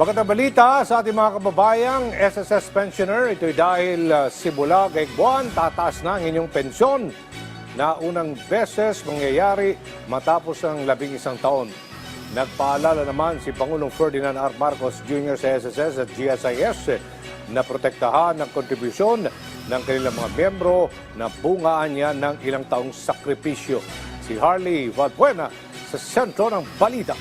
Magandang balita sa ating mga kababayang SSS pensioner. Ito'y dahil simula ngayong buwan, tataas na ang inyong pensyon na unang beses mangyayari matapos ang 11 taon. Nagpaalala naman si Pangulong Ferdinand R. Marcos Jr. sa SSS at GSIS na protektahan ng kontribusyon ng kanilang mga miyembro na bungaan niya ng ilang taong sakripisyo. Si Harley Valbuena sa sentro ng balita.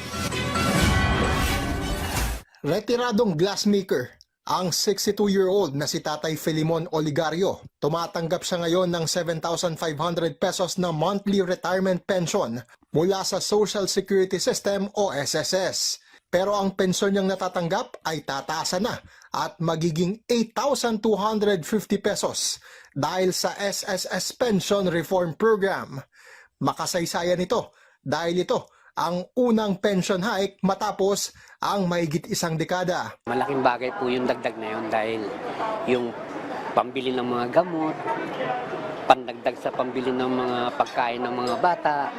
Retiradong glassmaker, ang 62-year-old na si Tatay Filimon Oligario. Tumatanggap siya ngayon ng 7,500 pesos na monthly retirement pension mula sa Social Security System o SSS. Pero ang pensyon niyang natatanggap ay tataasan na at magiging 8,250 pesos dahil sa SSS Pension Reform Program. Makasaysayan ito dahil ito ang unang pension hike matapos ang mahigit isang dekada. Malaking bagay po yung dagdag na yun dahil yung pambili ng mga gamot, pandagdag sa pambili ng mga pagkain ng mga bata,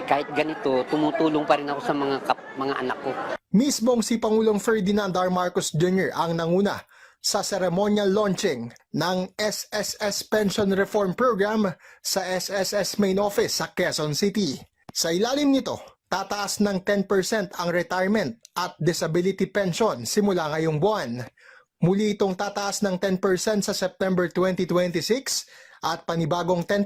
kahit ganito, tumutulong pa rin ako sa mga anak ko. Mismong si Pangulong Ferdinand R. Marcos Jr. ang nanguna sa ceremonial launching ng SSS Pension Reform Program sa SSS Main Office sa Quezon City. Sa ilalim nito, tataas ng 10% ang retirement at disability pension simula ngayong buwan. Muli itong tataas ng 10% sa September 2026 at panibagong 10%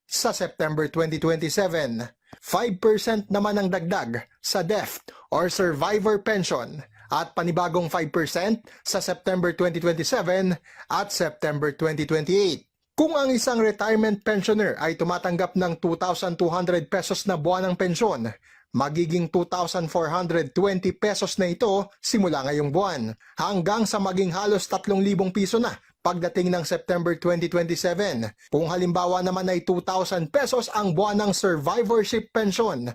sa September 2027. 5% naman ang dagdag sa death or survivor pension at panibagong 5% sa September 2027 at September 2028. Kung ang isang retirement pensioner ay tumatanggap ng 2,200 pesos na buwanang pensyon, magiging 2,420 pesos na ito simula ngayong buwan, hanggang sa maging halos 3,000 piso na pagdating ng September 2027. Kung halimbawa naman ay 2,000 pesos ang buwanang survivorship pension,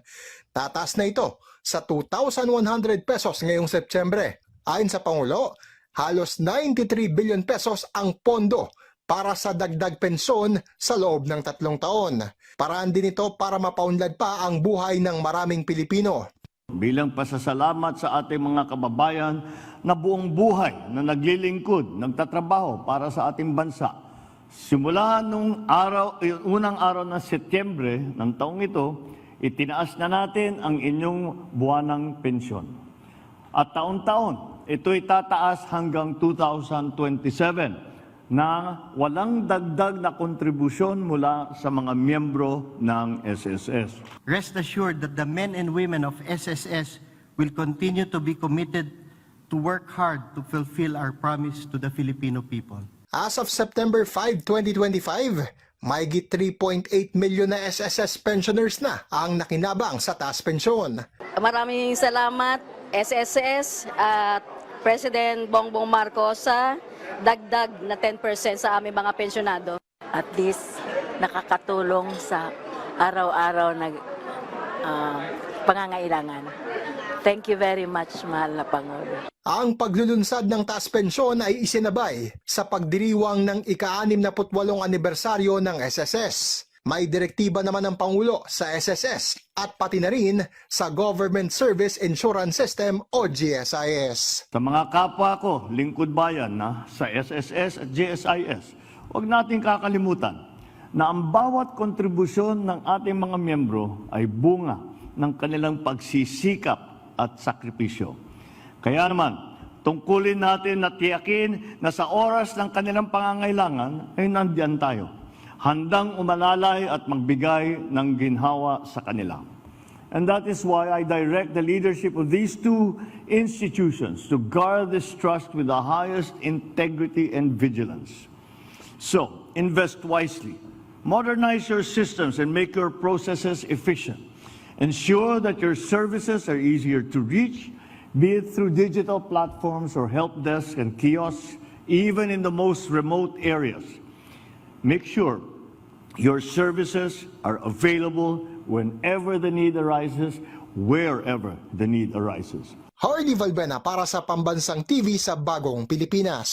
tataas na ito sa 2,100 pesos ngayong Setyembre. Ayon sa Pangulo, halos 93 billion pesos ang pondo para sa dagdag pensyon sa loob ng 3 taon. Paraan din ito para mapaunlad pa ang buhay ng maraming Pilipino. Bilang pasasalamat sa ating mga kababayan na buong buhay na naglilingkod, nagtatrabaho para sa ating bansa. Simula nung unang araw ng Setyembre ng taong ito, itinaas na natin ang inyong buwanang pensyon. At taon-taon, ito'y tataas hanggang 2027. na walang dagdag na kontribusyon mula sa mga miyembro ng SSS. Rest assured that the men and women of SSS will continue to be committed to work hard to fulfill our promise to the Filipino people. As of September 5, 2025, mahigit 3.8 million na SSS pensioners na ang nakinabang sa taas pensyon. Maraming salamat SSS at President Bongbong Marcos sa dagdag na 10% sa aming mga pensyonado. At least nakakatulong sa araw-araw na pangangailangan. Thank you very much, mahal na Pangulo. Ang paglulunsad ng taas pensyon ay isinabay sa pagdiriwang ng ika-68 anibersaryo ng SSS. May direktiba naman ng Pangulo sa SSS at pati na rin sa Government Service Insurance System o GSIS. Sa mga kapwa ko, lingkod bayan na sa SSS at GSIS, huwag natin kakalimutan na ang bawat kontribusyon ng ating mga miyembro ay bunga ng kanilang pagsisikap at sakripisyo. Kaya naman, tungkulin natin na tiyakin na sa oras ng kanilang pangangailangan ay nandiyan tayo, handang umalalay at magbigay ng ginhawa sa kanila. And that is why I direct the leadership of these two institutions to guard this trust with the highest integrity and vigilance. So, invest wisely, modernize your systems and make your processes efficient. Ensure that your services are easier to reach, be it through digital platforms or help desks and kiosks, even in the most remote areas. Make sure your services are available whenever the need arises, wherever the need arises. Harley Valbuena para sa Pambansang TV sa Bagong Pilipinas.